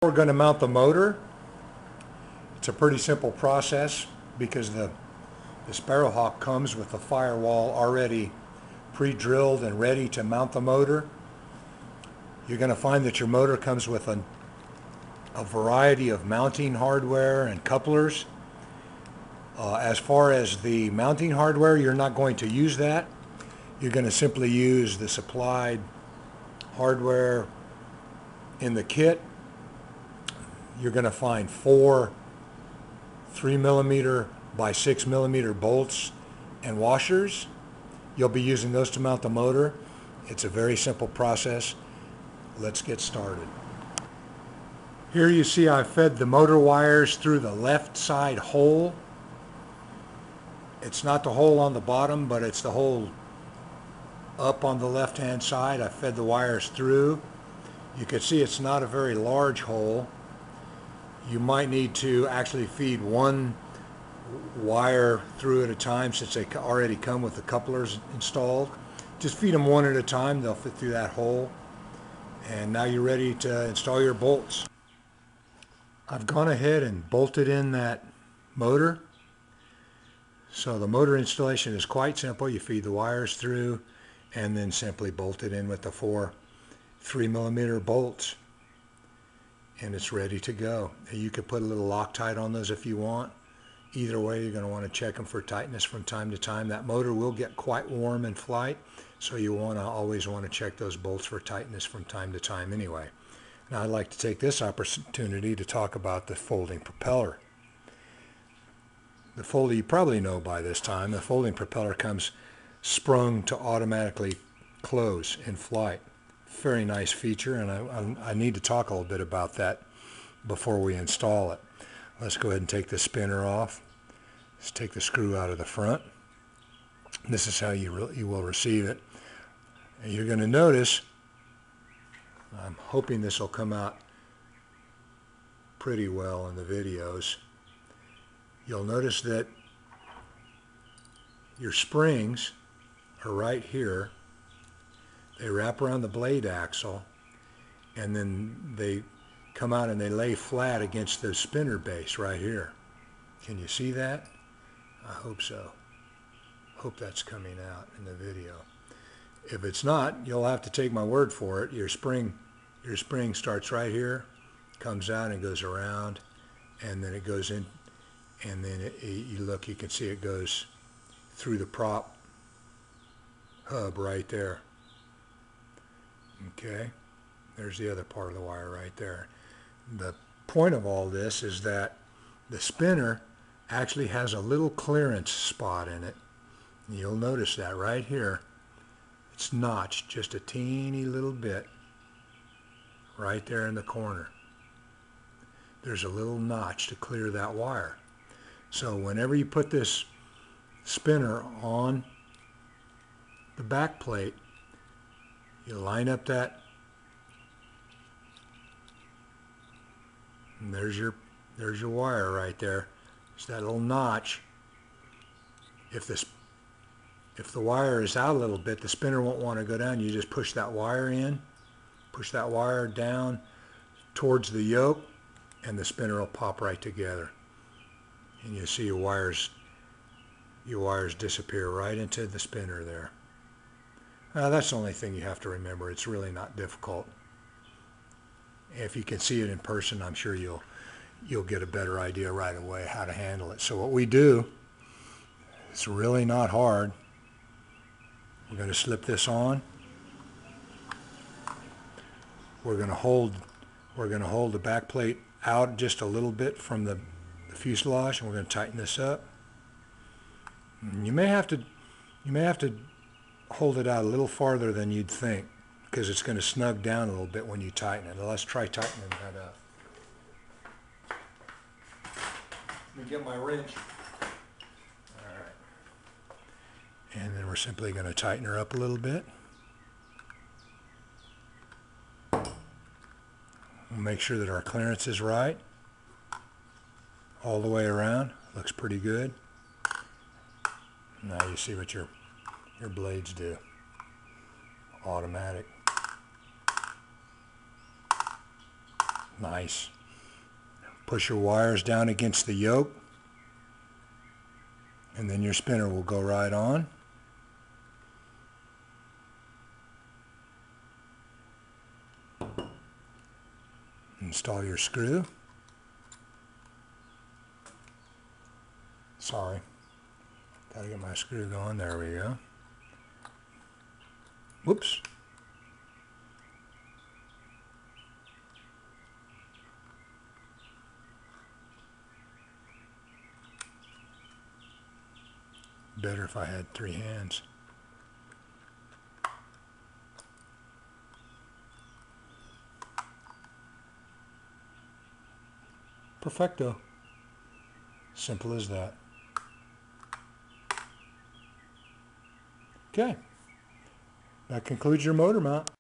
We're going to mount the motor. It's a pretty simple process because the Sparrowhawk comes with the firewall already pre-drilled and ready to mount the motor. You're going to find that your motor comes with a variety of mounting hardware and couplers. As far as the mounting hardware, you're not going to use that. You're going to simply use the supplied hardware in the kit. You're going to find 4 3mm by 6mm bolts and washers. You'll be using those to mount the motor. It's a very simple process. Let's get started. Here you see I've fed the motor wires through the left side hole. It's not the hole on the bottom, but it's the hole up on the left hand side. I fed the wires through. You can see it's not a very large hole. You might need to actually feed one wire through at a time since they already come with the couplers installed. Just feed them one at a time, they'll fit through that hole. And now you're ready to install your bolts. I've gone ahead and bolted in that motor. So the motor installation is quite simple. You feed the wires through and then simply bolt it in with the 4 3mm bolts. And it's ready to go. You could put a little Loctite on those if you want. Either way, you're going to want to check them for tightness from time to time. That motor will get quite warm in flight, so you always want to check those bolts for tightness from time to time anyway. Now I'd like to take this opportunity to talk about the folding propeller. The folding, you probably know by this time, the folding propeller comes sprung to automatically close in flight. Very nice feature, and I need to talk a little bit about that before we install it. Let's go ahead and take the spinner off. Let's take the screw out of the front. This is how you will receive it. And you're going to notice, I'm hoping this will come out pretty well in the videos. You'll notice that your springs are right here. They wrap around the blade axle, and then they come out and they lay flat against the spinner base right here. Can you see that? I hope so. Hope that's coming out in the video. If it's not, you'll have to take my word for it. Your spring starts right here, comes out and goes around, and then it goes in, and then you look, you can see it goes through the prop hub right there. Okay, there's the other part of the wire right there. The point of all this is that the spinner actually has a little clearance spot in it. And you'll notice that right here. It's notched just a teeny little bit right there in the corner. There's a little notch to clear that wire. So whenever you put this spinner on the back plate, you line up that, and there's your wire right there. It's that little notch. If the wire is out a little bit, the spinner won't want to go down. You just push that wire in, push that wire down towards the yoke, and the spinner will pop right together. And you see your wires disappear right into the spinner there. That's the only thing you have to remember. It's really not difficult. If you can see it in person, I'm sure you'll get a better idea right away how to handle it. So what we do, it's really not hard. We're going to slip this on. We're going to hold the back plate out just a little bit from the fuselage, and we're going to tighten this up. And you may have to hold it out a little farther than you'd think, because it's going to snug down a little bit when you tighten it. Let's try tightening that up. Let me get my wrench. All right. And then we're simply going to tighten her up a little bit. We'll make sure that our clearance is right all the way around. Looks pretty good. Now you see what your blades do. Automatic. Nice. Push your wires down against the yoke, and then your spinner will go right on. Install your screw. Sorry. Gotta get my screw going. There we go. Whoops. Better if I had 3 hands. Perfecto. Simple as that. Okay. That concludes your motor mount.